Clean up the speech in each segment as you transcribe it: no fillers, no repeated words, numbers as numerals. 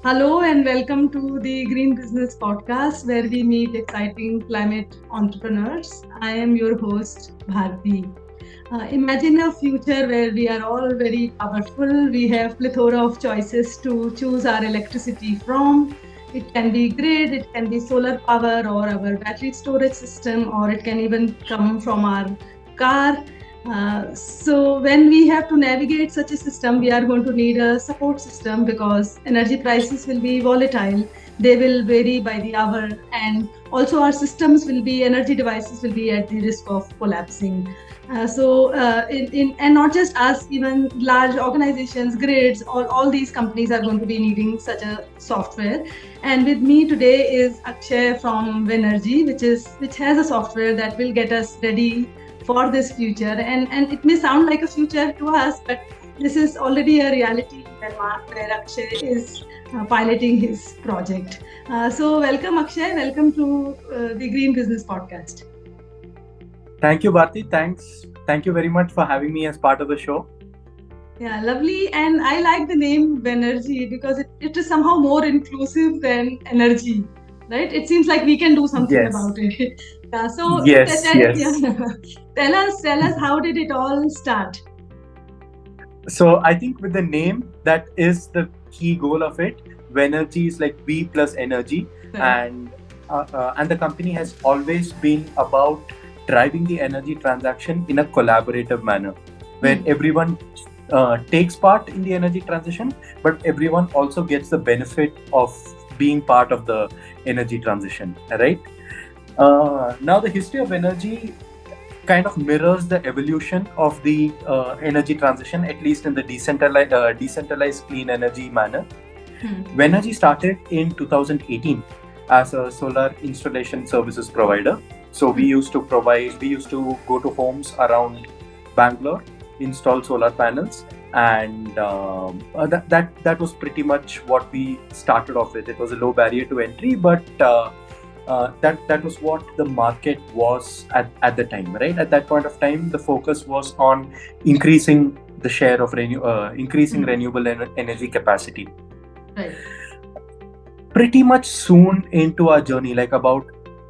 Hello and welcome to the Green Business Podcast where we meet exciting climate entrepreneurs. I am your host, Bharti. Imagine a future where we are all very powerful. We have plethora of choices to choose our electricity from. It can be grid, it can be solar power or our battery storage system, or it can even come from our car. So when we have to navigate such a system, we are going to need a support system because energy prices will be volatile. They will vary by the hour, and also our systems will be energy devices will be at the risk of collapsing. And not just us, even large organizations, grids, all these companies are going to be needing such a software. And with me today is Akshay from Wenergie, which has a software that will get us ready for this future. And it may sound like a future to us, but this is already a reality where Akshay is piloting his project. So welcome Akshay, welcome to the Green Business Podcast. Thank you, Bharti. Thanks. Thank you very much for having me as part of the show. Yeah, lovely. And I like the name Wenergie because it is somehow more inclusive than energy, right? It seems like we can do something Yes. about it. Yeah. So Yes, yeah. yes. Tell us how did it all start? So I think with the name, that is the key goal of it. Wenergy is like V plus energy, Right. and the company has always been about driving the energy transaction in a collaborative manner, where everyone takes part in the energy transition, but everyone also gets the benefit of being part of the energy transition. Right. Now the history of energy kind of mirrors the evolution of the energy transition, at least in the decentralized clean energy manner. Wenergy started in 2018 as a solar installation services provider. So we used to go to homes around Bangalore, install solar panels, and that was pretty much what we started off with. It was a low barrier to entry, but that was what the market was at the time, right? At that point of time, the focus was on increasing the share of renewable energy capacity. Right. Pretty much soon into our journey, like about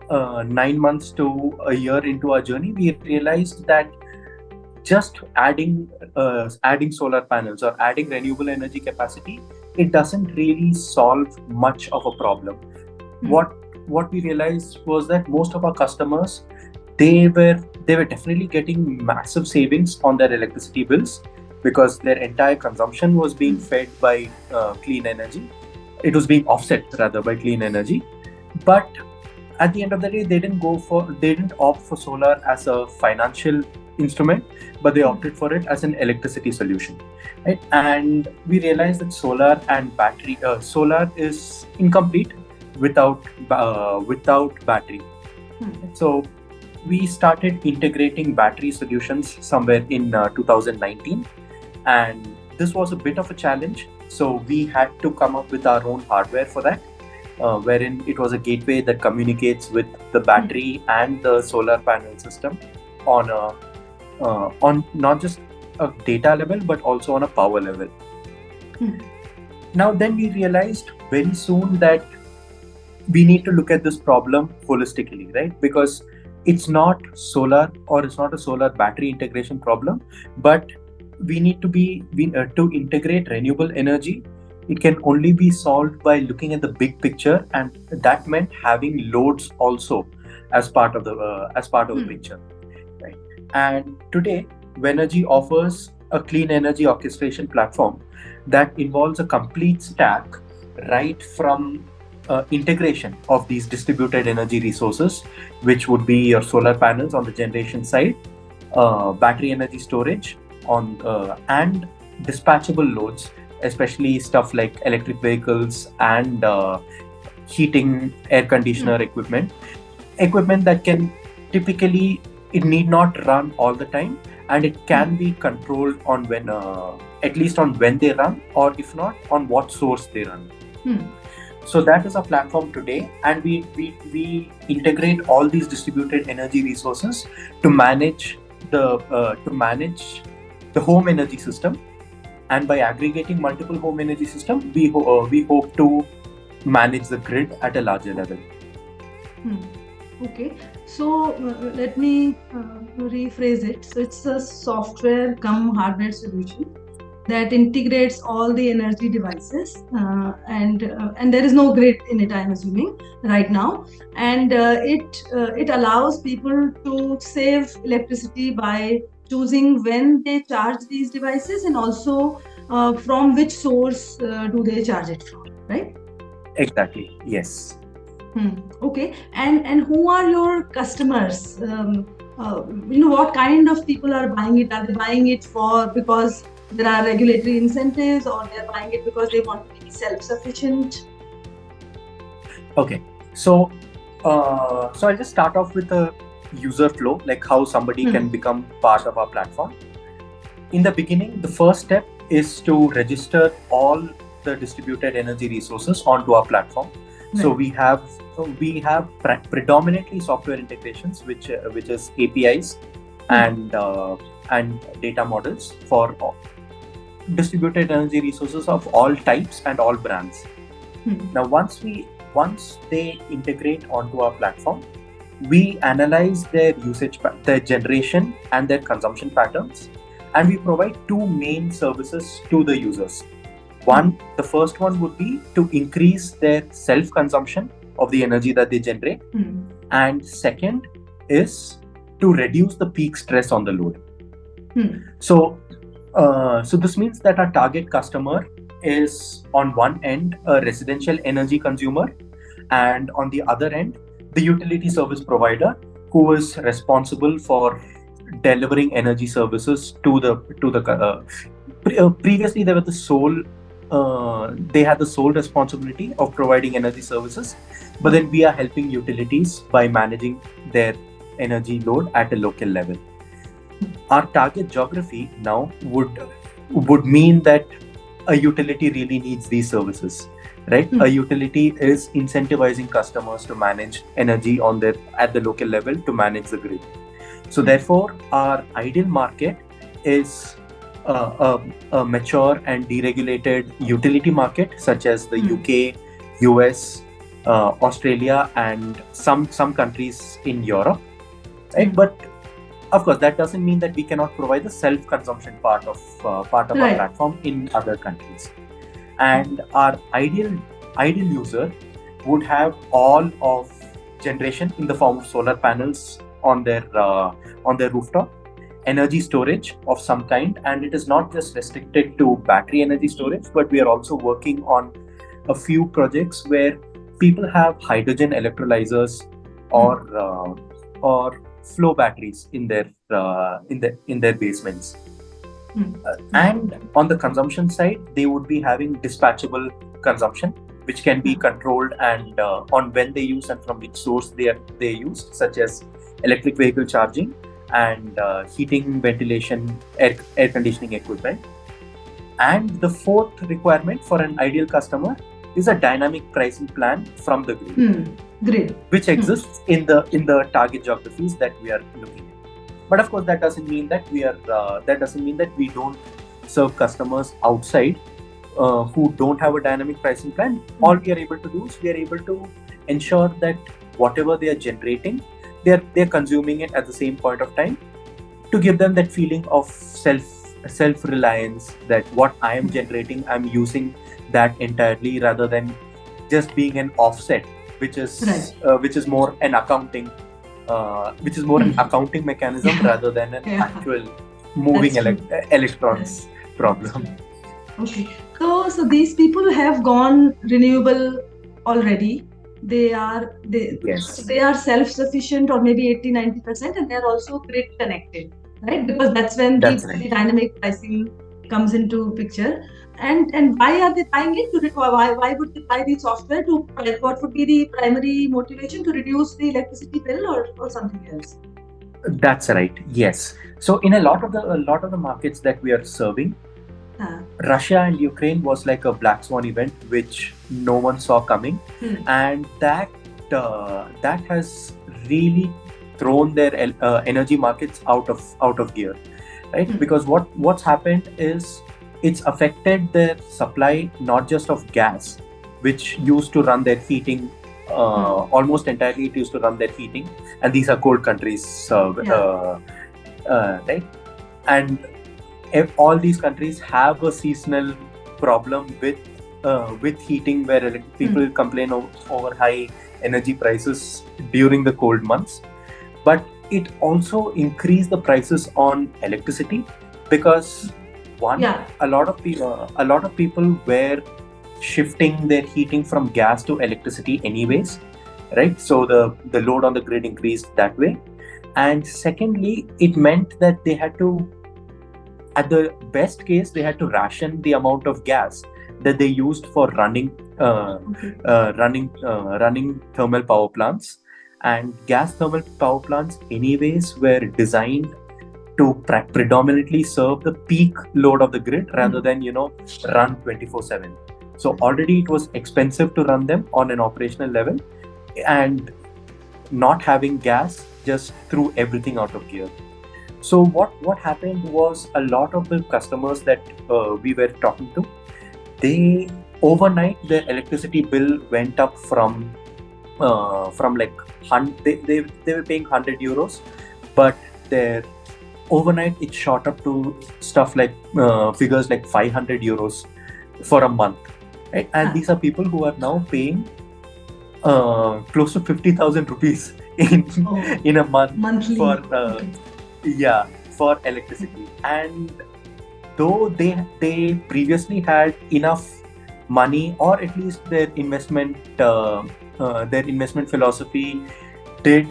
9 months to a year into our journey, we realized that just adding solar panels or adding renewable energy capacity, it doesn't really solve much of a problem. What we realized was that most of our customers, they were definitely getting massive savings on their electricity bills because their entire consumption was being fed by clean energy. It was being offset rather by clean energy, but at the end of the day, they didn't opt for solar as a financial instrument, but they opted for it as an electricity solution, right? And we realized that solar is incomplete without battery. So we started integrating battery solutions somewhere in 2019, and this was a bit of a challenge. So we had to come up with our own hardware for that, wherein it was a gateway that communicates with the battery and the solar panel system on not just a data level but also on a power level. Now then we realized very soon that we need to look at this problem holistically, right? Because it's not solar or it's not a solar battery integration problem, but we need to integrate renewable energy. It can only be solved by looking at the big picture, and that meant having loads also as part of the picture, right? And today, Wenergy offers a clean energy orchestration platform that involves a complete stack, right from integration of these distributed energy resources, which would be your solar panels on the generation side, battery energy storage and dispatchable loads, especially stuff like electric vehicles and heating, air conditioner equipment that can typically, it need not run all the time, and it can be controlled on at least on when they run, or if not, on what source they run. So that is our platform today, and we integrate all these distributed energy resources to manage the home energy system, and by aggregating multiple home energy systems, we hope to manage the grid at a larger level. Okay, so let me rephrase it. So it's a software come hardware solution that integrates all the energy devices, and there is no grid in it, I'm assuming right now, and it allows people to save electricity by choosing when they charge these devices, and also from which source do they charge it from, right? Exactly. Yes. Okay, and who are your customers? What kind of people are buying it? Are they buying it for because there are regulatory incentives, or they're buying it because they want to be self-sufficient? Okay. So I'll just start off with a user flow, like how somebody can become part of our platform. In the beginning, the first step is to register all the distributed energy resources onto our platform. Right. So we have predominantly software integrations, which is APIs and data models for distributed energy resources of all types and all brands. Now, once they integrate onto our platform, we analyze their usage, their generation and their consumption patterns, and we provide two main services to the users. The first one would be to increase their self-consumption of the energy that they generate, and second is to reduce the peak stress on the load. So this means that our target customer is on one end a residential energy consumer, and on the other end the utility service provider who is responsible for delivering energy services to the previously they were the sole they had the sole responsibility of providing energy services, but then we are helping utilities by managing their energy load at a local level. Our target geography now would mean that a utility really needs these services, right? A utility is incentivizing customers to manage energy at the local level to manage the grid. So therefore, our ideal market is a mature and deregulated utility market, such as the UK, US, Australia, and some countries in Europe, right? But of course, that doesn't mean that we cannot provide the self-consumption part of our platform in other countries. And our ideal user would have all of generation in the form of solar panels on their rooftop, energy storage of some kind, and it is not just restricted to battery energy storage, but we are also working on a few projects where people have hydrogen electrolyzers or flow batteries in their basements. And on the consumption side, they would be having dispatchable consumption, which can be controlled and on when they use and from which source they use, such as electric vehicle charging and heating, ventilation, air conditioning equipment. And the fourth requirement for an ideal customer is a dynamic pricing plan from the grid, which exists in the target geographies that we are looking at. But of course, that doesn't mean that we don't serve customers outside who don't have a dynamic pricing plan. All we are able to do is we are able to ensure that whatever they are generating, they're consuming it at the same point of time, to give them that feeling of self-reliance, that what I am generating, I'm using that entirely, rather than just being an offset, which is more an accounting mechanism rather than an actual moving electrons problem. Okay, so these people have gone renewable already. They are self-sufficient, or maybe 80-90%, and they are also grid connected, right? Because that's when the dynamic pricing comes into picture. And why are they buying it? Why would they buy the software? What would be the primary motivation? To reduce the electricity bill, or something else? That's right. Yes. So in a lot of the markets that we are serving, Russia and Ukraine was like a black swan event which no one saw coming, and that has really thrown their energy markets out of gear, right? Because what's happened is it's affected their supply, not just of gas, which used to run their heating. Almost entirely, it used to run their heating, and these are cold countries, right? And if all these countries have a seasonal problem with heating, where people complain over high energy prices during the cold months. But it also increased the prices on electricity, because one, a lot of people were shifting their heating from gas to electricity anyways, right? So the load on the grid increased that way. And secondly, it meant that they had to, at the best case, they had to ration the amount of gas that they used for running thermal power plants. And gas thermal power plants anyways were designed to predominantly serve the peak load of the grid, rather than run 24/7. So already it was expensive to run them on an operational level, and not having gas just threw everything out of gear. So what happened was, a lot of the customers that we were talking to, they overnight their electricity bill went up from like they were paying 100 euros, but their overnight it shot up to stuff like figures like 500 euros for a month, right? And these are people who are now paying close to 50,000 rupees in a month monthly for for electricity. And though they previously had enough money, or at least their investment philosophy did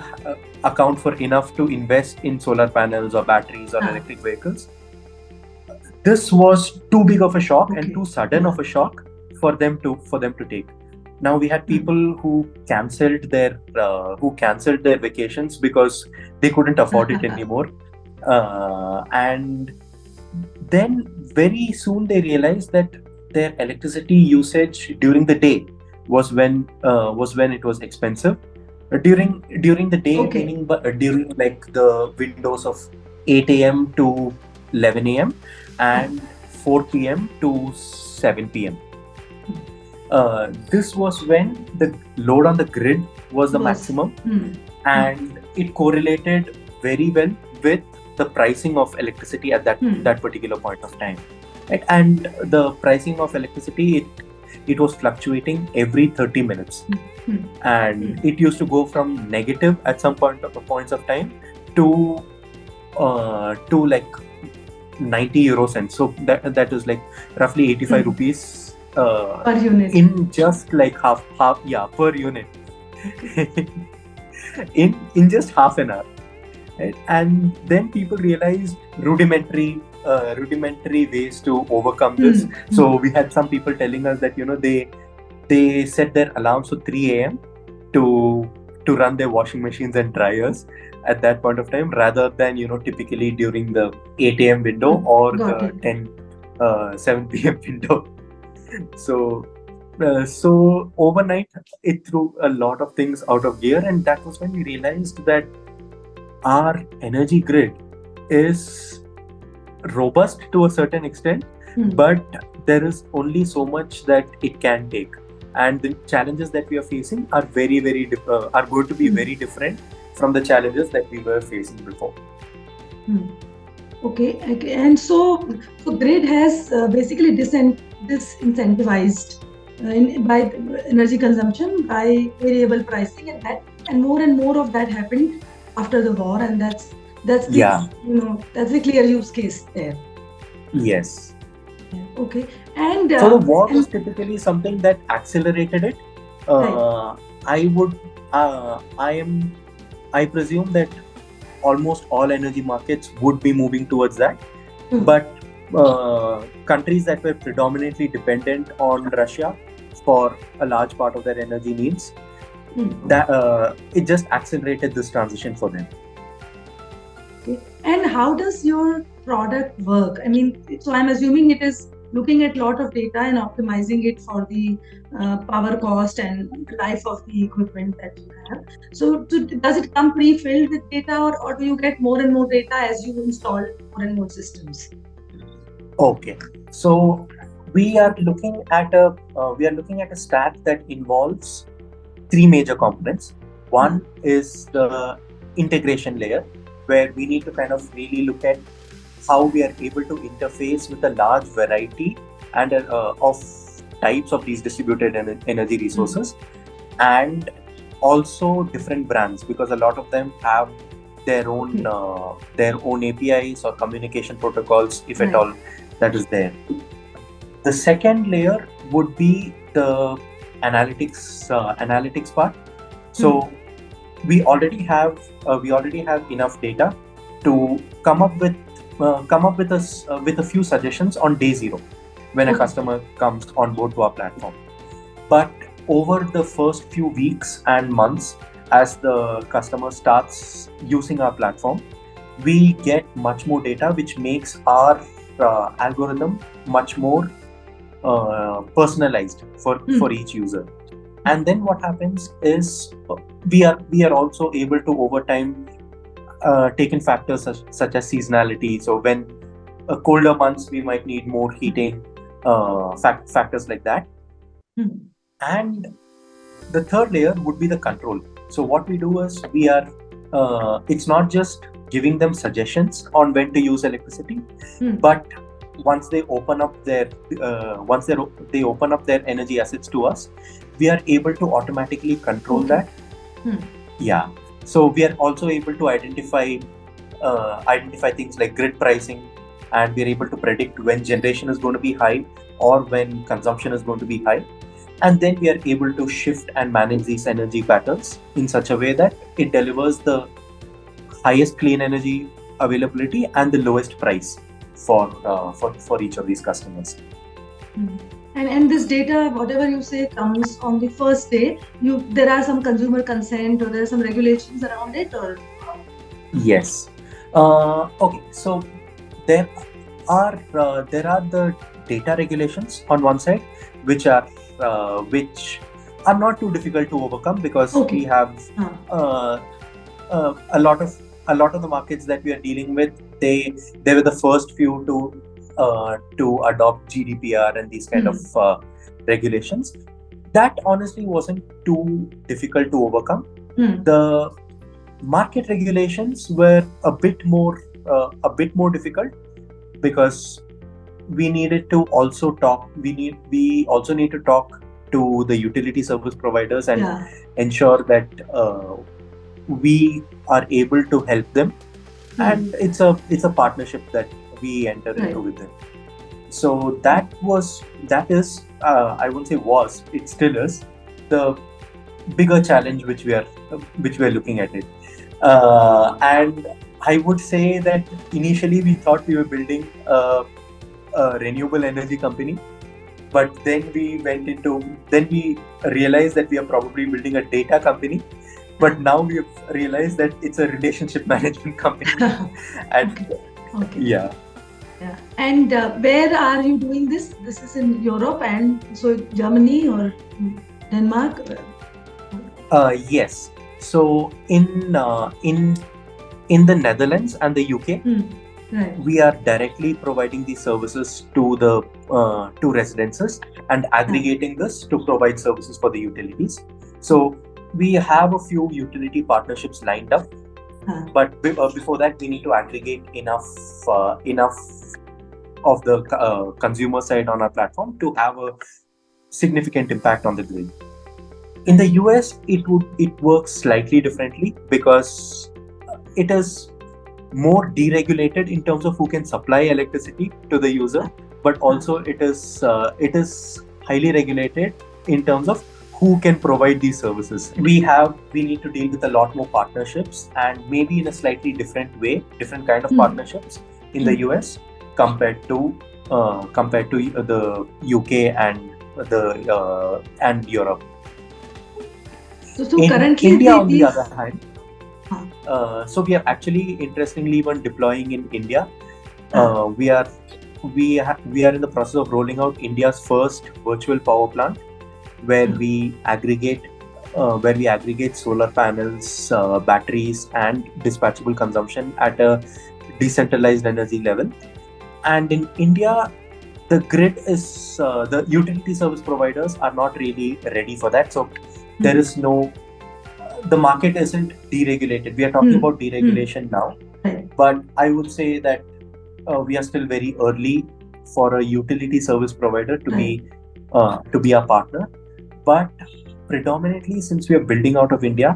account for enough to invest in solar panels or batteries or electric vehicles, this was too big of a shock and too sudden of a shock for them to take. Now we had people who cancelled their vacations because they couldn't afford it anymore, and then very soon they realized that their electricity usage during the day was when it was expensive. During the day, meaning during like the windows of 8 a.m. to 11 a.m. and 4 p.m. to 7 p.m. This was when the load on the grid was the maximum, and it correlated very well with the pricing of electricity at that particular point of time. Right? And the pricing of electricity, it was fluctuating every 30 minutes, and it used to go from negative at some points of time to like 90 euro cents. So that is like roughly 85 rupees per unit, in just like half per unit in just half an hour. Right? And then people realized rudimentary ways to overcome this. So we had some people telling us that they set their alarms for 3 a.m. to run their washing machines and dryers at that point of time, rather than typically during the 8 a.m. window or the 7 p.m. window. So overnight it threw a lot of things out of gear, and that was when we realized that our energy grid is robust to a certain extent, but there is only so much that it can take, and the challenges that we are facing are very are going to be very different from the challenges that we were facing before. Okay. And so grid has basically disincentivized by energy consumption, by variable pricing, and more of that happened after the war, and that's the clear use case there. Yes. Okay. And so the war was typically something that accelerated it. I presume that almost all energy markets would be moving towards that, but countries that were predominantly dependent on Russia for a large part of their energy needs, that it just accelerated this transition for them. Okay. And how does your product work? I mean, so I'm assuming it is looking at a lot of data and optimizing it for the power cost and life of the equipment that you have. So does it come pre-filled with data, or do you get more and more data as you install more and more systems? Okay. So we are looking at a stack that involves three major components. Uh, One is the integration layer, where we need to kind of really look at how we are able to interface with a large variety and of types of these distributed energy mm, resources, and also different brands, because a lot of them have okay. their own APIs or communication protocols, if at Right. all that is there. The second layer would be the analytics part. Mm, So we already have enough data to come up with a few suggestions on day zero when a okay. customer comes on board to our platform. But over the first few weeks and months, as the customer starts using our platform, we get much more data, which makes our algorithm much more personalized for Mm, each user. And then what happens is we are also able to over time take in factors such as seasonality. So when colder months, we might need more heating, factors like that. mm, And the third layer would be the control. So what we do is it's not just giving them suggestions on when to use electricity, mm, but once they open up their they open up their energy assets to us, we are able to automatically control okay. that. Mm, Yeah. So we are also able to identify things like grid pricing, and we are able to predict when generation is going to be high or when consumption is going to be high. And then we are able to shift and manage these energy patterns in such a way that it delivers the highest clean energy availability and the lowest price for each of these customers. mm. And this data, whatever you say, comes on the first day. There are some consumer consent or there are some regulations around it, or Yes. Okay. So there there are the data regulations on one side, which are not too difficult to overcome, because we okay. have Uh, uh, a lot of the markets that we are dealing with. They were the first few to adopt GDPR and these kind of mm, regulations. That honestly wasn't too difficult to overcome. mm, The market regulations were a bit more difficult, because we also need to talk to the utility service providers and yeah. ensure that we are able to help them, Mm, and it's a partnership that we enter into right. with them. So that is, I won't say was, it still is the bigger challenge which we are looking at it. And I would say that initially we thought we were building a renewable energy company, but then we realized that we are probably building a data company. But now we have realized that it's a relationship management company. And Okay. Okay. yeah. Yeah. And where are you doing this? This is in Europe, and so Germany or Denmark? Yes. So in the Netherlands and the UK, Hmm. Right. we are directly providing these services to residences and Yeah. aggregating this to provide services for the utilities. So we have a few utility partnerships lined up, Uh, but before that, we need to aggregate enough of the consumer side on our platform to have a significant impact on the grid. In the right. US, it works slightly differently, because it is more deregulated in terms of who can supply electricity to the user, Uh, but uh, also it is highly regulated in terms of who can provide these services. We need to deal with a lot more partnerships, and maybe in a slightly different kind of hmm. partnerships in the Hmm. US compared to the UK and Europe. So In currently India, on the these. other hand, Uh, so we are actually interestingly even deploying in India. uh, Uh, we are we are in the process of rolling out India's first virtual power plant, where hmm. we aggregate solar panels, batteries, and dispatchable consumption at a decentralized energy level. And in India, the grid is the utility service providers are not really ready for that. So there Hmm. is no the market isn't deregulated. We are talking Hmm. about Hmm. deregulation now, Right. but I would say that we are still very early for a utility service provider Right. to be a partner. But predominantly, since we are building out of India,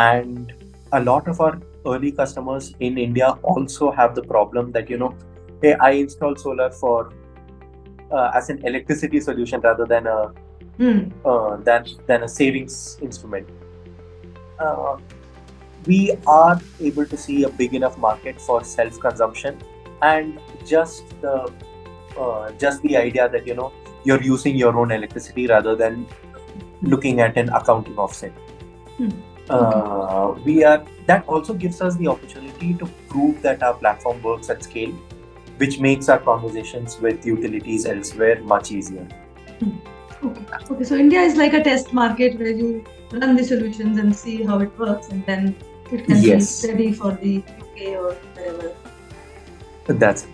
and a lot of our early customers in India also have the problem that hey, I install solar for as an electricity solution rather than a Hmm. than a savings instrument. Uh, we are able to see a big enough market for self consumption, and just the idea that you're using your own electricity rather than looking at an accounting offset. Hmm. Okay. We are That also gives us the opportunity to prove that our platform works at scale, which makes our conversations with utilities elsewhere much easier. Hmm. Okay. Okay. So India is like a test market where you run the solutions and see how it works, and then it can be Yes, ready for the UK or wherever. that's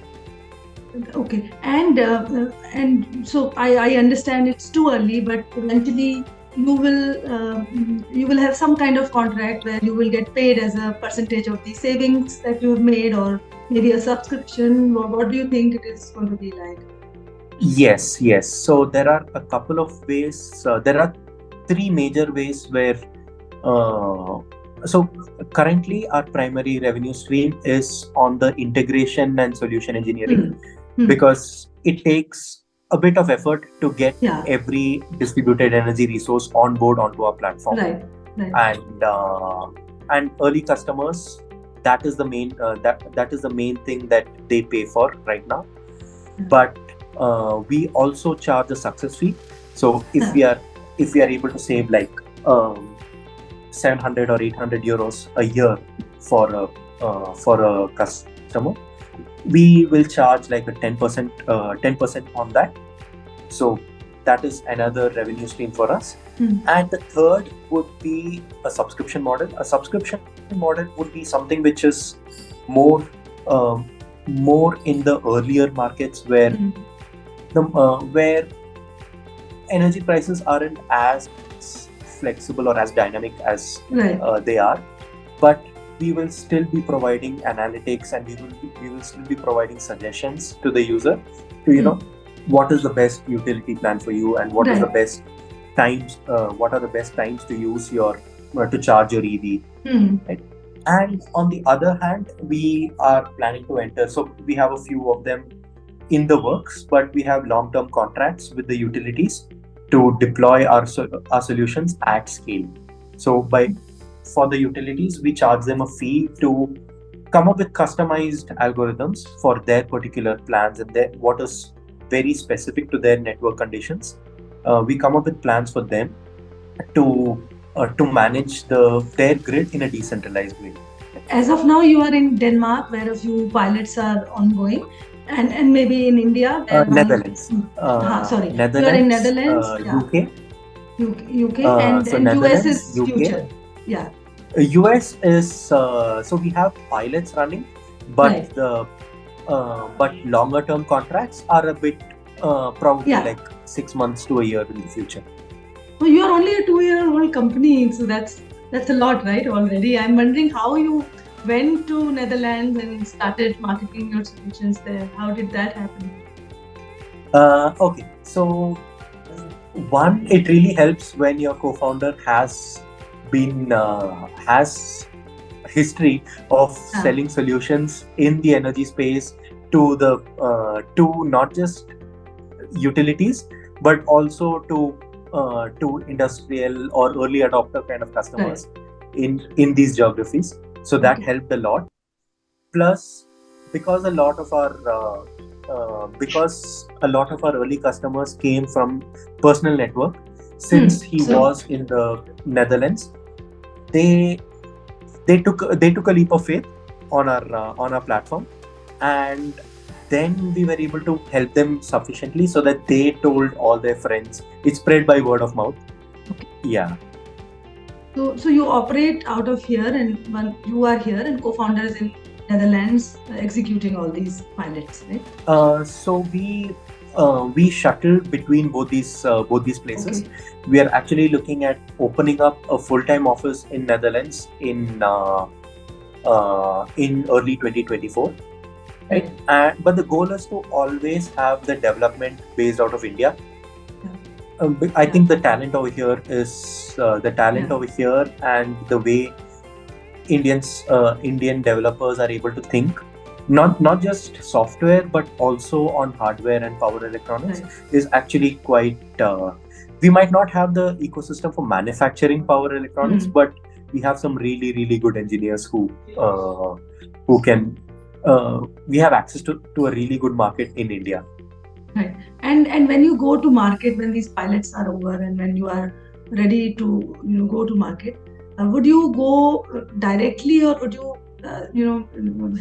Okay. And so I understand it's too early, but eventually you will have some kind of contract where you will get paid as a percentage of the savings that you've made, or maybe a subscription. What do you think it is going to be like? Yes, yes. So there are a couple of ways. There are three major ways where. Uh, so currently, our primary revenue stream is on the integration and solution engineering, Hmm. Hmm. because it takes a bit of effort to get Yeah. every distributed energy resource on board onto our platform, Right. Right. and early customers. That is the main thing that they pay for right now. Yeah. But we also charge a success fee. So Yeah. if we are able to save like 700 or 800 euros a year for a customer, we will charge like a 10% on that. So that is another revenue stream for us. Hmm. And the third would be a subscription model. A subscription model would be something which is more um, more in the earlier markets where Hmm. where energy prices aren't as flexible or as dynamic as Right. they are. But we will still be providing analytics, and we will still be providing suggestions to the user to Hmm. what is the best utility plan for you, and Right. what are the best times to use your to charge your EV, Hmm. right? And on the other hand, we are planning to enter. So we have a few of them in the works, but we have long-term contracts with the utilities to deploy our solutions at scale. So for the utilities, we charge them a fee to come up with customized algorithms for their particular plans and what is very specific to their network conditions. We come up with plans for them to manage their grid in a decentralized way. As of now, you are in Denmark, where a few pilots are ongoing, and maybe in India, where one. Netherlands, Sorry, you are in Netherlands, Netherlands, yeah, UK. UK, So and US Netherlands, is UK. future, yeah, US is so we have pilots running, but right, but longer term contracts are a bit probably yeah. like 6 months to a year in the future. So you are only a 2-year-old company, so that's a lot, right? Already, I'm wondering how you went to Netherlands and started marketing your solutions there. How did that happen? Okay, so one, it really helps when your co-founder has history of Ah, selling solutions in the energy space to not just utilities, but also to industrial or early adopter kind of right. customers in these geographies. So that Okay. helped a lot. Plus, because a lot of our early customers came from personal network, Hmm. since he So was in the Netherlands, they they took a leap of faith on our platform, and then we were able to help them sufficiently so that they told all their friends. It spread by word of mouth. okay. Yeah. So you operate out of here, and one you are here, and co-founders in Netherlands executing all these pilots, right? So we we shuttle between both these places. Okay. We are actually looking at opening up a full-time office in Netherlands in early 2024, right? Right. But the goal is to always have the development based out of India. Yeah. I Yeah. think the talent over here is the talent Yeah. over here, and the way Indian developers are able to think, not just software but also on hardware and power electronics, Right. is actually quite. We might not have the ecosystem for manufacturing power electronics, Hmm. but we have some really good engineers who can. We have access to a really good market in India. Right. And when you go to market, when these pilots are over, and when you are ready to go to market, would you go directly, or would you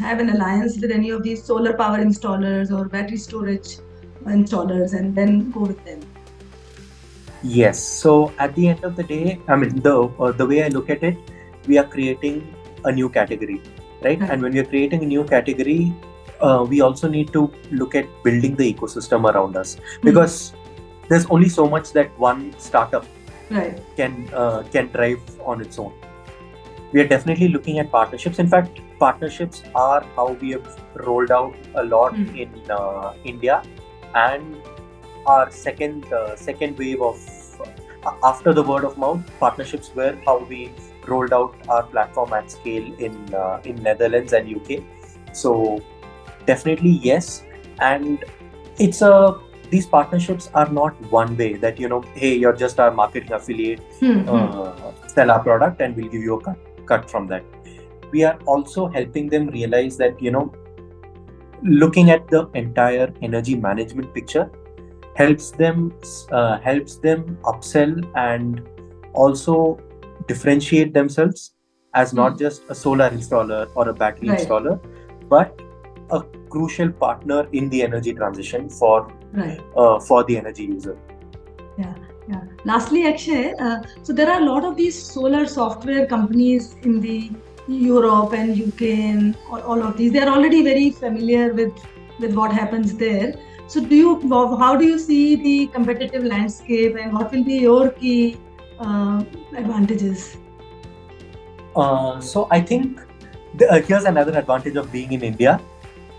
have an alliance with any of these solar power installers or battery storage installers, and then go with them? Yes. So at the end of the day, I mean, the way I look at it, we are creating a new category, right? Right. And when we are creating a new category, we also need to look at building the ecosystem around us, Hmm. because there's only so much that one startup Right. can drive on its own. We are definitely looking at partnerships. In fact, partnerships are how we have rolled out a lot Hmm. in India, and our second wave of after the word of mouth, partnerships were how we rolled out our platform at scale in Netherlands and UK. So definitely yes, and it's a these partnerships are not one way that hey, you're just our marketing affiliate, Hmm. Hmm. sell our product and we'll give you a cut from that. We are also helping them realize that looking at the entire energy management picture helps them upsell and also differentiate themselves as Hmm. not just a solar installer or a battery Right. installer, but a crucial partner in the energy transition for Right. the energy user. Yeah, yeah. Lastly, Akshay, so there are a lot of these solar software companies in the Europe and UK and all of these. They are already very familiar with what happens there. So, how do you see the competitive landscape, and what will be your key advantages? So I think here's another advantage of being in India.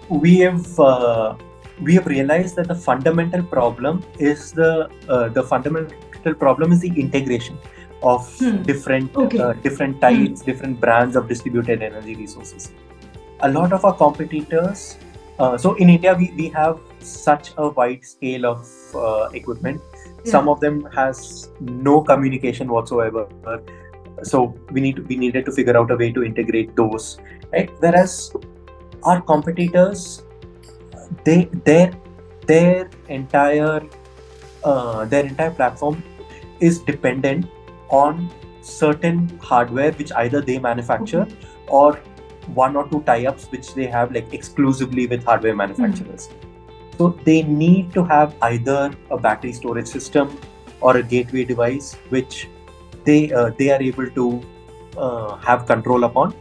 We have uh, we have realized that the fundamental problem is the integration of Hmm. different Okay. different Hmm. types, different brands of distributed energy resources. A lot of our competitors. So in India, we have such a wide scale of equipment. Some Yeah. of them has no communication whatsoever. So we needed to figure out a way to integrate those, right? Whereas our competitors, they entire their entire platform is dependent on certain hardware which either they manufacture Okay. or one or two tie-ups which they have like exclusively with hardware Hmm. manufacturers. So they need to have either a battery storage system or a gateway device which they are able to have control upon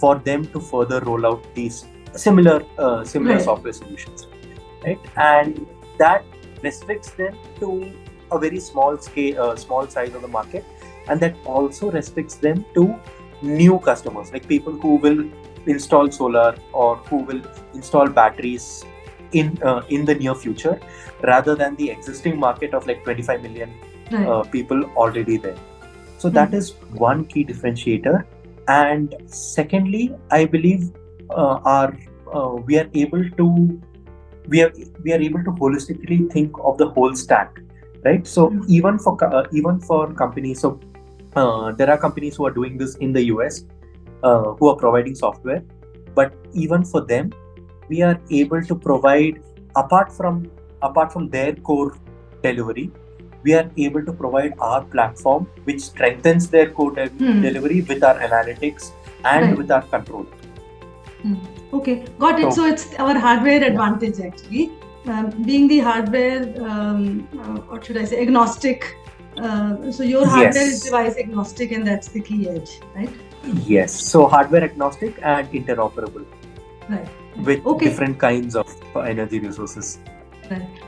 for them to further roll out these similar Right. software solutions, right? And that restricts them to a very small size of the market, and that also restricts them to new customers, like people who will install solar or who will install batteries in the near future, rather than the existing market of like 25 million Right. people already there. So that Hmm. is one key differentiator. And secondly, I believe our we are able to we are we are able to holistically think of the whole stack, right? So Hmm. even for companies, so there are companies who are doing this in the US, who are providing software, but even for them, we are able to provide apart from their core delivery, we are able to provide our platform which strengthens their Hmm. delivery with our analytics and Right. with our control. Hmm. Okay, got it. So So it's our hardware yeah. advantage actually. Being the hardware, what should I say, agnostic. So your hardware is Yes. device agnostic, and that's the key edge, right? Yes. So hardware agnostic and interoperable Right. Right. with Okay. different kinds of energy resources.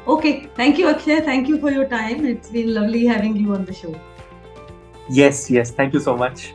Okay, thank you, Akshay. Thank you for your time. It's been lovely having you on the show. Yes, yes. Thank you so much.